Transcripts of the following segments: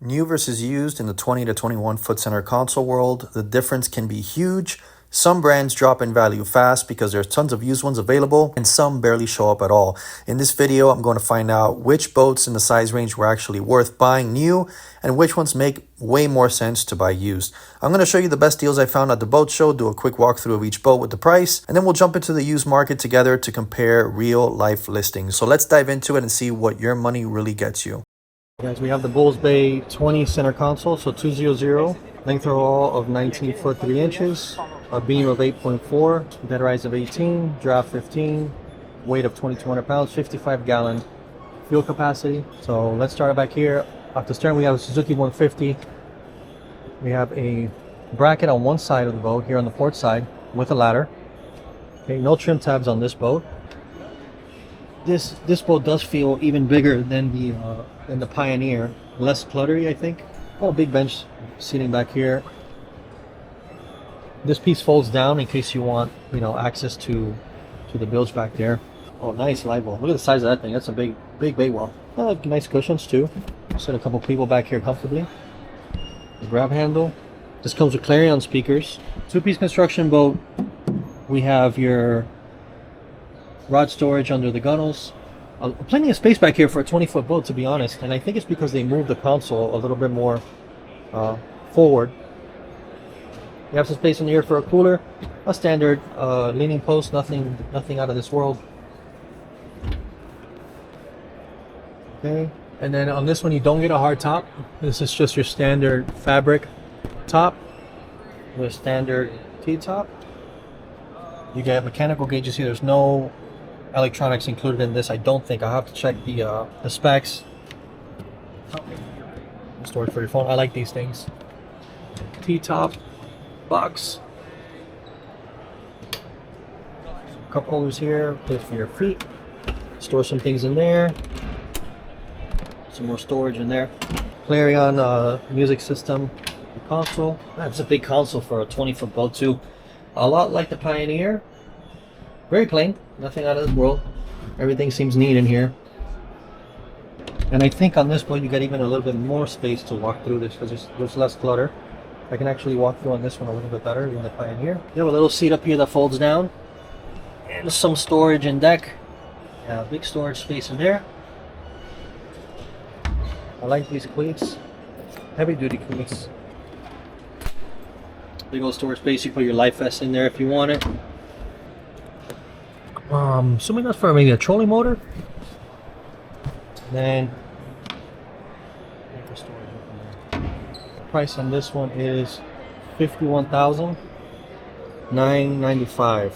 New versus used in the 20 to 21 foot center console world, the difference can be huge. Some brands drop in value fast because there's tons of used ones available, and some barely show up at all. In this video, I'm going to find out which boats in the size range were actually worth buying new and which ones make way more sense to buy used. I'm going to show you the best deals I found at the boat show, do a quick walkthrough of each boat with the price, and then we'll jump into the used market together to compare real life listings. So let's dive into it and see what your money really gets you. Guys, we have the Bulls Bay 20 center console, so 200, length overall of 19 foot 3 inches, a beam of 8.4, dead rise of 18, draft 15, weight of 2,200 pounds, 55 gallon fuel capacity. So let's start back here. Off the stern, we have a Suzuki 150. We have a bracket on one side of the boat here on the port side with a ladder. Okay, no trim tabs on this boat. This boat does feel even bigger than the Pioneer, less cluttery, I think. Oh, big bench seating back here. This piece folds down in case you want, access to the bilge back there. Oh, nice light bulb. Look at the size of that thing. That's a big bay wall. Nice cushions too. Sit a couple people back here comfortably. The grab handle. This comes with Clarion speakers. Two-piece construction boat. We have your rod storage under the gunnels. Plenty of space back here for a 20-foot boat, to be honest, and I think it's because they moved the console a little bit more forward. You have some space in here for a cooler, a standard leaning post, nothing out of this world. Okay, and then on this one you don't get a hard top. This is just your standard fabric top with standard T-top. You get mechanical gauges here. There's no electronics included in this, I don't think. I'll have to check the specs. Storage for your phone. I like these things. T-top box. Cup holders here, place for your feet. Store some things in there. Some more storage in there. Clarion music system console. That's a big console for a 20-foot boat too. A lot like the Pioneer. Very plain, nothing out of this world. Everything seems neat in here. And I think on this boat you got even a little bit more space to walk through this because there's less clutter. I can actually walk through on this one a little bit better than the Pioneer. You have a little seat up here that folds down. And some storage in deck. Yeah, big storage space in there. I like these cleats. Heavy duty cleats. Big old storage space. You put your life vest in there if you want it. Assuming that's for maybe a trolling motor. Then the price on this one is $51,995.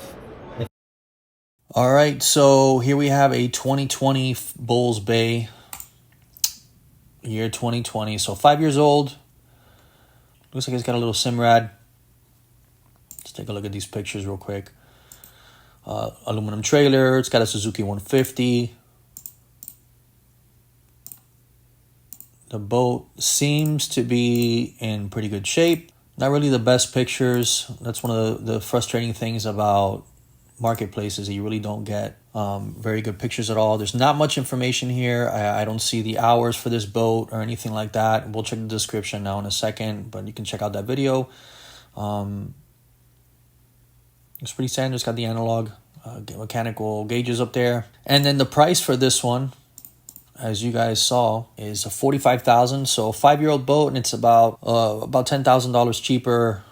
All right, so here we have a 2020 Bulls Bay, year 2020. So 5 years old. Looks like it's got a little Simrad. Let's take a look at these pictures real quick. Aluminum trailer. It's got a Suzuki 150. The boat seems to be in pretty good shape. Not really the best pictures. That's one of the frustrating things about marketplaces. You really don't get very good pictures at all. There's not much information here. I don't see the hours for this boat or anything like that. We'll check the description now in a second, but you can check out that video. It's pretty standard. It's got the analog mechanical gauges up there. And then the price for this one, as you guys saw, is $45,000. So a 5-year-old boat, and it's about $10,000 cheaper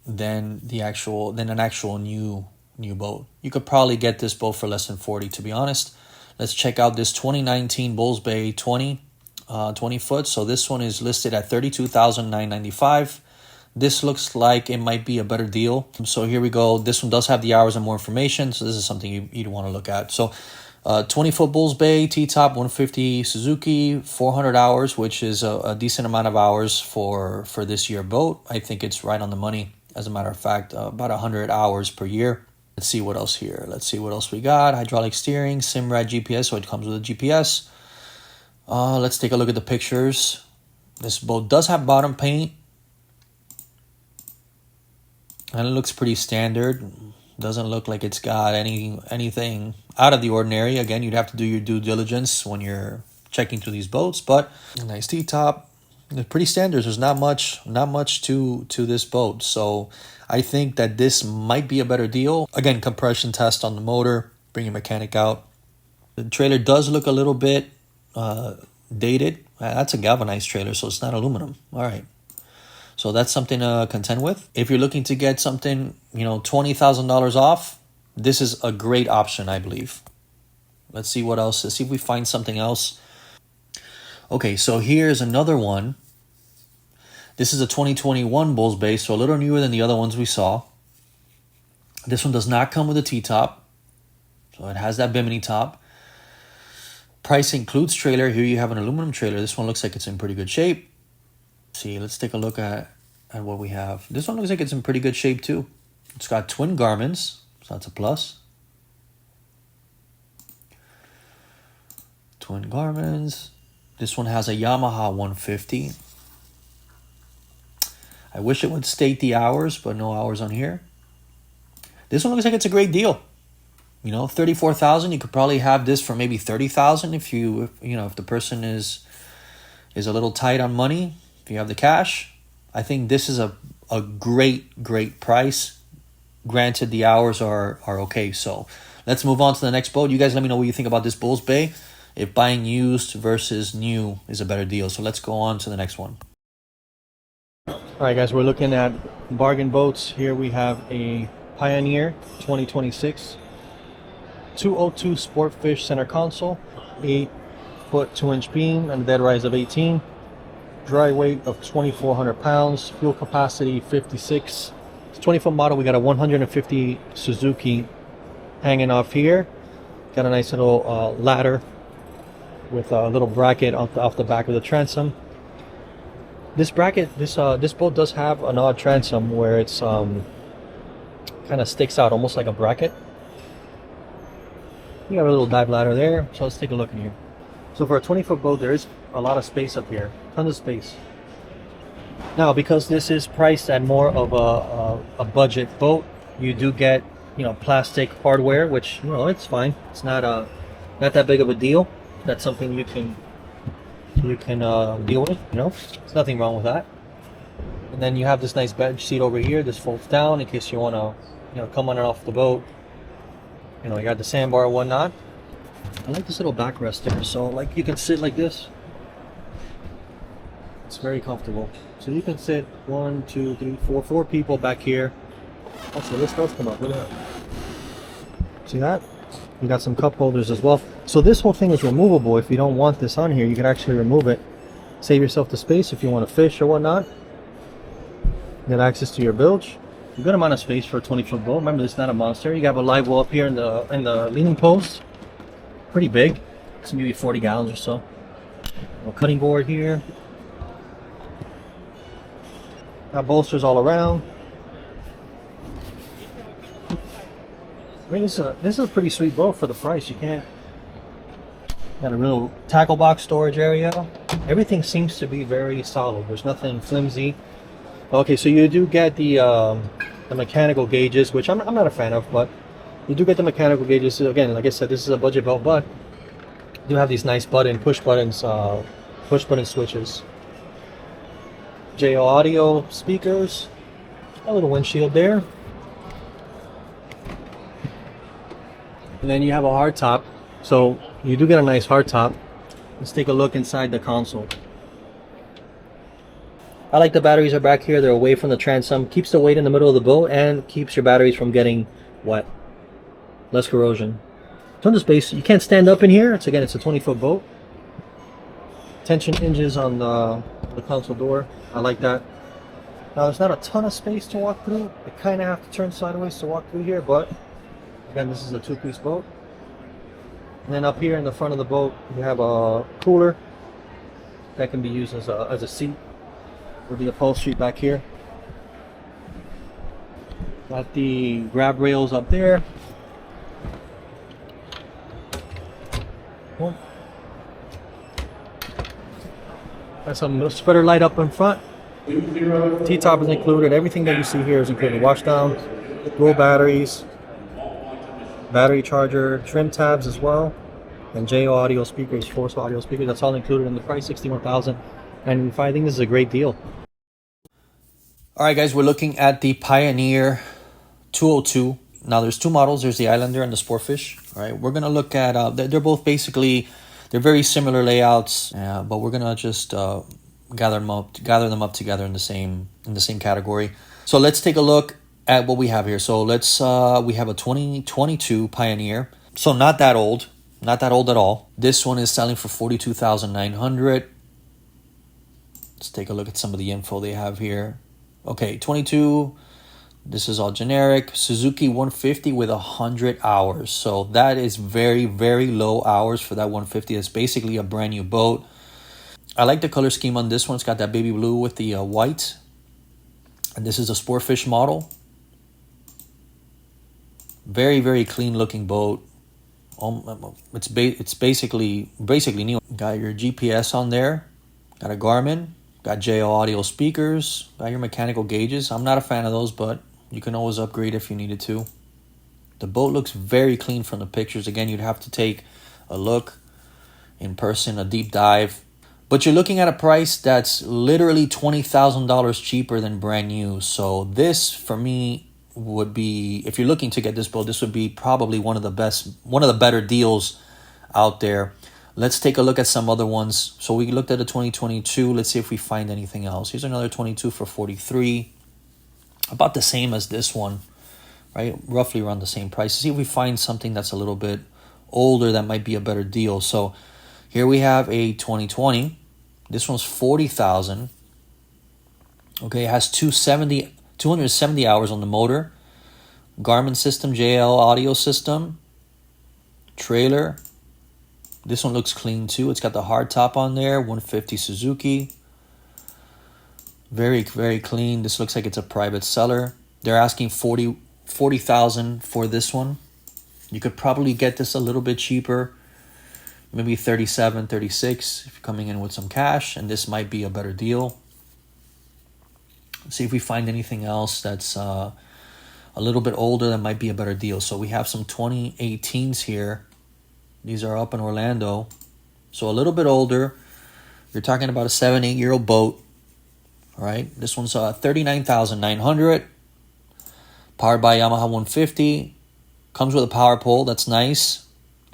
than an actual new boat. You could probably get this boat for less than 40, to be honest. Let's check out this 2019 Bulls Bay 20 foot. So this one is listed at $32,995. This looks like it might be a better deal. So here we go. This one does have the hours and more information. So this is something you'd want to look at. So 20-foot Bulls Bay, T-top, 150 Suzuki, 400 hours, which is a decent amount of hours for this year boat. I think it's right on the money. As a matter of fact, about 100 hours per year. Let's see what else here. Let's see what else we got. Hydraulic steering, Simrad GPS, so it comes with a GPS. Let's take a look at the pictures. This boat does have bottom paint. And it looks pretty standard. Doesn't look like it's got anything out of the ordinary. Again, you'd have to do your due diligence when you're checking through these boats, but a nice T-top, They're pretty standard. There's not much to this boat. So I think that this might be a better deal. Again, compression test on the motor, bring your mechanic out. The trailer does look a little bit dated. That's a galvanized trailer, so it's not aluminum. All right. So that's something to contend with. If you're looking to get something, $20,000 off, this is a great option, I believe. Let's see what else. Let's see if we find something else. Okay, so here's another one. This is a 2021 Bulls base, so a little newer than the other ones we saw. This one does not come with a T-top, so it has that bimini top. Price includes trailer. Here you have an aluminum trailer. This one looks like it's in pretty good shape. See, let's take a look at what we have. This one looks like it's in pretty good shape too. It's got twin garments, so that's a plus. Twin garments. This one has a Yamaha 150. I wish it would state the hours, but no hours on here. This one looks like it's a great deal. $34,000. You could probably have this for maybe $30,000 if the person is a little tight on money. If you have the cash, I think this is a great price. Granted, the hours are okay. So let's move on to the next boat. You guys let me know what you think about this Bulls Bay. If buying used versus new is a better deal. So let's go on to the next one. All right, guys, we're looking at bargain boats. Here we have a Pioneer 2026 202 Sportfish center console, 8-foot 2-inch beam, and a dead rise of 18. Dry weight of 2,400 pounds. Fuel capacity 56. It's 20-foot model. We got a 150 Suzuki hanging off here. Got a nice little ladder with a little bracket off the back of the transom. This bracket, this boat does have an odd transom where it's kind of sticks out almost like a bracket. You have a little dive ladder there. So let's take a look in here. So for a 20-foot boat, there is a lot of space up here. Tons of space. Now, because this is priced at more of a budget boat, you do get plastic hardware, which it's fine. It's not that big of a deal. That's something you can deal with. There's nothing wrong with that. And then you have this nice bench seat over here. This folds down in case you want to come on and off the boat. You got the sandbar and whatnot. I like this little backrest there, so you can sit like this. It's very comfortable. So you can sit 1, 2, 3, 4 people back here. Also, this does come up. Look at that. See that? You got some cup holders as well. So this whole thing is removable. If you don't want this on here, you can actually remove it. Save yourself the space if you want to fish or whatnot. You got access to your bilge. A good amount of space for a 20-foot boat. Remember, this is not a monster. You have a live well up here in the leaning post. Pretty big. It's maybe 40 gallons or so. A cutting board here. Got bolsters all around. I mean, this is a pretty sweet boat for the price. You can't. Got a real tackle box storage area. Everything seems to be very solid. There's nothing flimsy. Okay, so you do get the mechanical gauges, which I'm not a fan of, but you do get the mechanical gauges. Again, like I said, this is a budget boat, but you do have these nice push button switches. JO audio speakers, a little windshield there, and then you have a hard top. So you do get a nice hard top. Let's take a look inside the console. I like the batteries are back here. They're away from the transom. Keeps the weight in the middle of the boat and keeps your batteries from getting wet. Less corrosion. Tons of space. You can't stand up in here. It's a 20-foot boat. Tension hinges on the console door. I like that. Now there's not a ton of space to walk through. You kind of have to turn sideways to walk through here, but again, this is a 2-piece boat. And then up here in the front of the boat, you have a cooler that can be used as a seat. With the upholstery back here. Got the grab rails up there. Cool. Got some spreader light up in front. T-top is included. Everything that you see here is included. Washdown, dual batteries, battery charger, trim tabs as well, and JO audio speakers, force audio speakers. That's all included in the price, $61,000. And I think this is a great deal. All right, guys, we're looking at the Pioneer 202. Now, there's two models. There's the Islander and the Sportfish. All right, we're gonna look at. They're both basically, they're very similar layouts, but we're gonna just gather them up together in the same category. So let's take a look at what we have here. So let's we have a 2022 Pioneer. So not that old at all. This one is selling for $42,900. Let's take a look at some of the info they have here. Okay, 22. This is all generic. Suzuki 150 with 100 hours. So that is very, very low hours for that 150. It's basically a brand new boat. I like the color scheme on this one. It's got that baby blue with the white. And this is a Sportfish model. Very, very clean looking boat. It's basically new. Got your GPS on there. Got a Garmin. Got JL audio speakers. Got your mechanical gauges. I'm not a fan of those, but you can always upgrade if you needed to. The boat looks very clean from the pictures. Again, you'd have to take a look in person, a deep dive. But you're looking at a price that's literally $20,000 cheaper than brand new. So this, for me, would be, if you're looking to get this boat, this would be probably one of the better deals out there. Let's take a look at some other ones. So we looked at a 2022. Let's see if we find anything else. Here's another 22 for 43. About the same as this one, right? Roughly around the same price. See if we find something that's a little bit older that might be a better deal. So here we have a 2020. This one's $40,000. Okay, it has 270 hours on the motor. Garmin system, JL audio system. Trailer. This one looks clean too. It's got the hard top on there. 150 Suzuki. Very, very clean. This looks like it's a private seller. They're asking $40,000 for this one. You could probably get this a little bit cheaper. Maybe 37, 36 if you're coming in with some cash. And this might be a better deal. Let's see if we find anything else that's a little bit older that might be a better deal. So we have some 2018s here. These are up in Orlando. So a little bit older. You're talking about a 7-8-year-old boat. All right. This one's $39,900. Powered by Yamaha 150. Comes with a power pole. That's nice.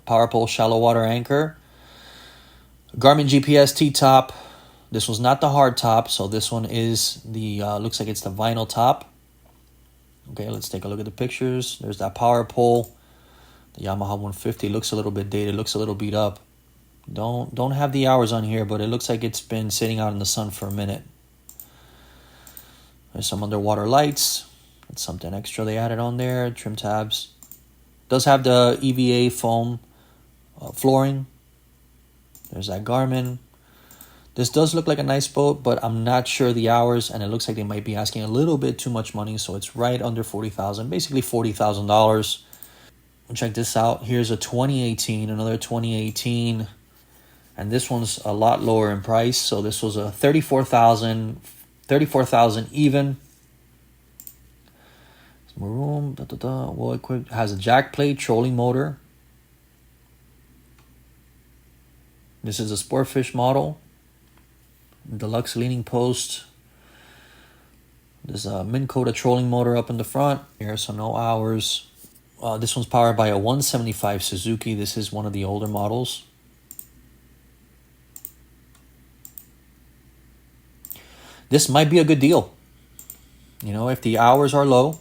Power pole, shallow water anchor. Garmin GPS T-top. This one's not the hard top. So this one is the, looks like it's the vinyl top. Okay, let's take a look at the pictures. There's that power pole. The Yamaha 150 looks a little bit dated, looks a little beat up. Don't have the hours on here, but it looks like it's been sitting out in the sun for a minute. There's some underwater lights. That's something extra they added on there. Trim tabs. Does have the EVA foam flooring. There's that Garmin. This does look like a nice boat, but I'm not sure the hours, and it looks like they might be asking a little bit too much money, so it's right under $40,000, basically $40,000. Check this out. Here's a 2018, another 2018, and this one's a lot lower in price. So this was a $34,000 even. Some more room. Well equipped. Has a jack plate, trolling motor. This is a Sportfish model. Deluxe leaning post. There's a Minn Kota trolling motor up in the front. Here, so no hours. This one's powered by a 175 Suzuki. This is one of the older models. This might be a good deal. You know, if the hours are low.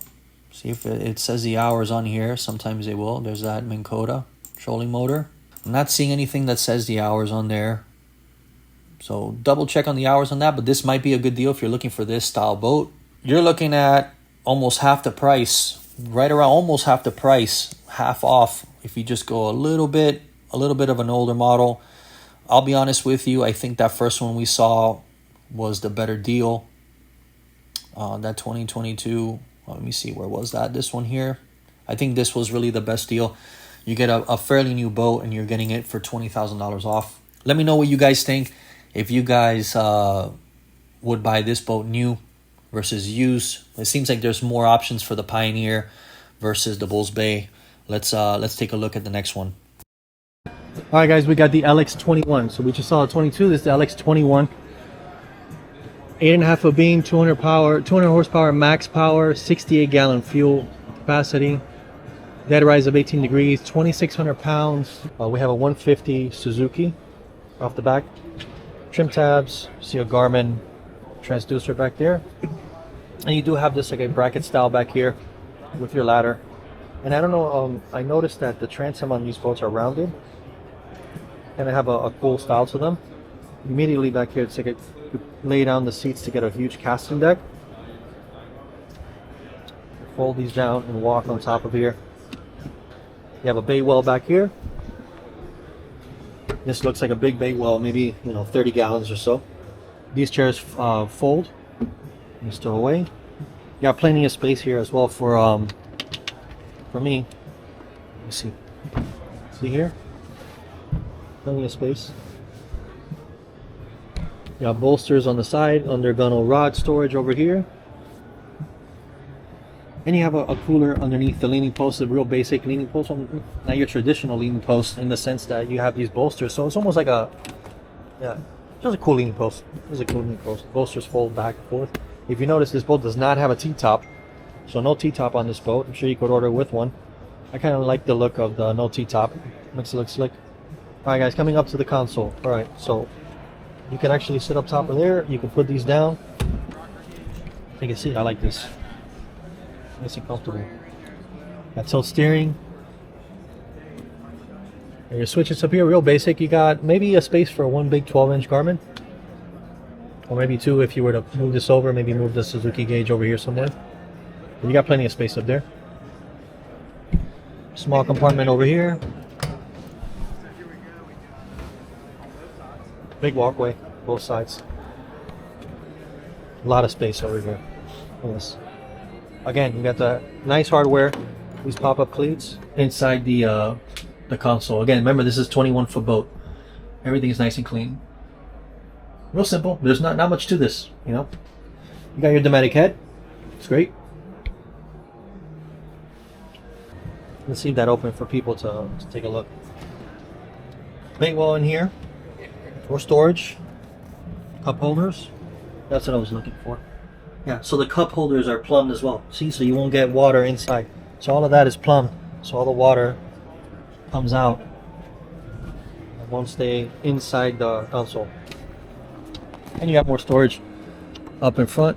See if it says the hours on here. Sometimes they will. There's that Minn Kota trolling motor. I'm not seeing anything that says the hours on there. So double check on the hours on that. But this might be a good deal if you're looking for this style boat. You're looking at almost half the price. Right around almost half the price, half off if you just go a little bit of an older model. I'll be honest with you, I think that first one we saw was the better deal. That 2022, let me see, where was that? This one here. I think this was really the best deal. You get a fairly new boat and you're getting it for $20,000 off. Let me know what you guys think. If you guys would buy this boat new versus used. It seems like there's more options for the Pioneer versus the Bulls Bay. Let's take a look at the next one. All right, guys, we got the LX21. So we just saw a 22. This is the LX21. 8.5 foot beam, 200 horsepower max power, 68-gallon fuel capacity. Dead rise of 18 degrees, 2,600 pounds. We have a 150 Suzuki off the back. Trim tabs, see a Garmin transducer back there. And you do have this like a bracket style back here with your ladder. And I don't know, I noticed that the transom on these boats are rounded. And they have a cool style to them. Immediately back here, it's like you lay down the seats to get a huge casting deck. Fold these down and walk on top of here. You have a bay well back here. This looks like a big bay well, maybe 30 gallons or so. These chairs fold and stow away. You got plenty of space here as well for me. Let me see. See here? Plenty of space. You got bolsters on the side, under gunnel rod storage over here. And you have a cooler underneath the leaning post, a real basic leaning post. Not your traditional leaning post in the sense that you have these bolsters. So it's almost like just a cool leaning post. This is a cool leaning post. Bolsters fold back and forth. If you notice, this boat does not have a T-top. So no T-top on this boat. I'm sure you could order with one. I kind of like the look of the no T-top. Makes it look slick. Alright guys, coming up to the console. Alright, so you can actually sit up top of there. You can put these down. Take a seat. I like this. Nice and comfortable. Got tilt steering. And your switches up here, real basic. You got maybe a space for one big 12-inch Garmin. Or maybe two if you were to move this over. Maybe move the Suzuki gauge over here somewhere. But you got plenty of space up there. Small compartment over here. Big walkway, both sides. A lot of space over here. Yes. Again, you got the nice hardware. These pop-up cleats inside the console. Again, remember this is 21-foot boat. Everything is nice and clean. Real simple. There's not much to this. You got your Dometic head. It's great. Let's leave that open for people to take a look. Big wall in here. For storage, cup holders. That's what I was looking for. Yeah, so the cup holders are plumbed as well. See, so you won't get water inside. So all of that is plumbed. So all the water comes out and won't stay inside the console. And you have more storage up in front.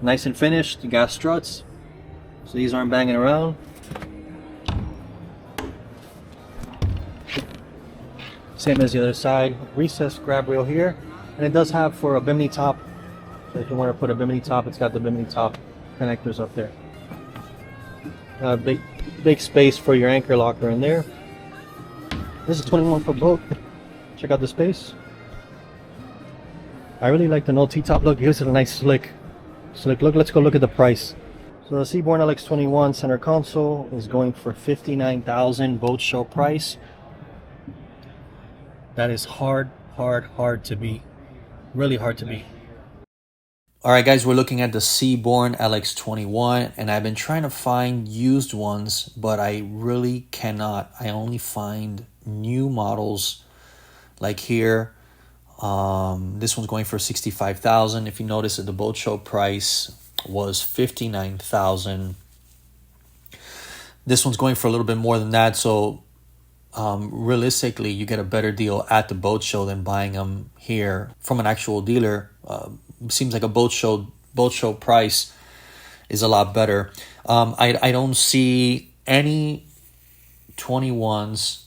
Nice and finished. You got struts. So these aren't banging around. Same as the other side. Recessed grab rail here. And it does have for a bimini top. So if you want to put a bimini top, it's got the bimini top connectors up there. Big space for your anchor locker in there. This is a 21-foot boat. Check out the space. I really like the no T-top look. It gives it a nice slick look. Let's go look at the price. So the Seaborn LX21 center console is going for $59,000 boat show price. That is hard to beat. Really hard to beat. Alright guys, we're looking at the Seaborn LX21 and I've been trying to find used ones, but I really cannot. I only find new models like here. This one's going for $65,000. If you notice that the boat show price was $59,000. This one's going for a little bit more than that, so realistically you get a better deal at the boat show than buying them here from an actual dealer. Seems like a boat show price is a lot better. I don't see any 21s.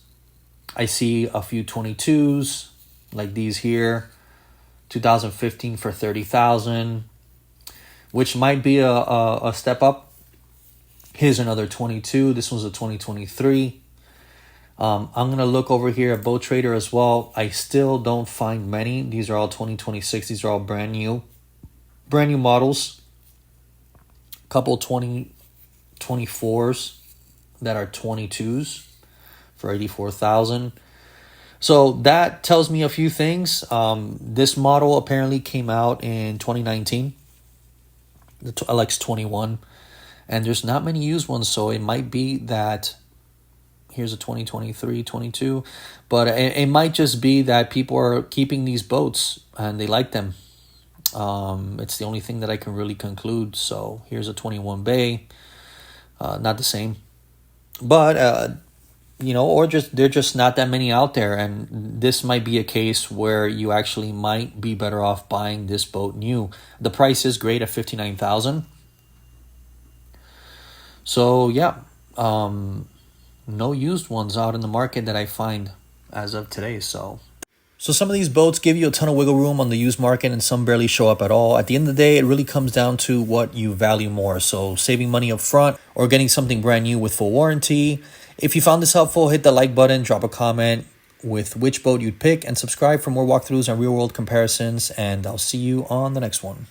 I see a few 22s like these here, 2015 for $30,000, which might be a step up. Here's another 22. This one's a 2023. I'm going to look over here at Boat Trader as well. I still don't find many. These are all 2026. These are all brand new models. Couple 2024s that are 22s for $84,000. So that tells me a few things. This model apparently came out in 2019, the LX21, and there's not many used ones. So it might be that Here's a 2023, 22. But it might just be that people are keeping these boats and they like them. It's the only thing that I can really conclude. So here's a 21 bay. Not the same. But, or there are just not that many out there. And this might be a case where you actually might be better off buying this boat new. The price is great at $59,000. So, yeah. No used ones out in the market that I find as of today. So some of these boats give you a ton of wiggle room on the used market and some barely show up at all. At the end of the day, it really comes down to what you value more. So saving money up front or getting something brand new with full warranty. If you found this helpful, hit the like button, drop a comment with which boat you'd pick, and subscribe for more walkthroughs and real world comparisons. And I'll see you on the next one.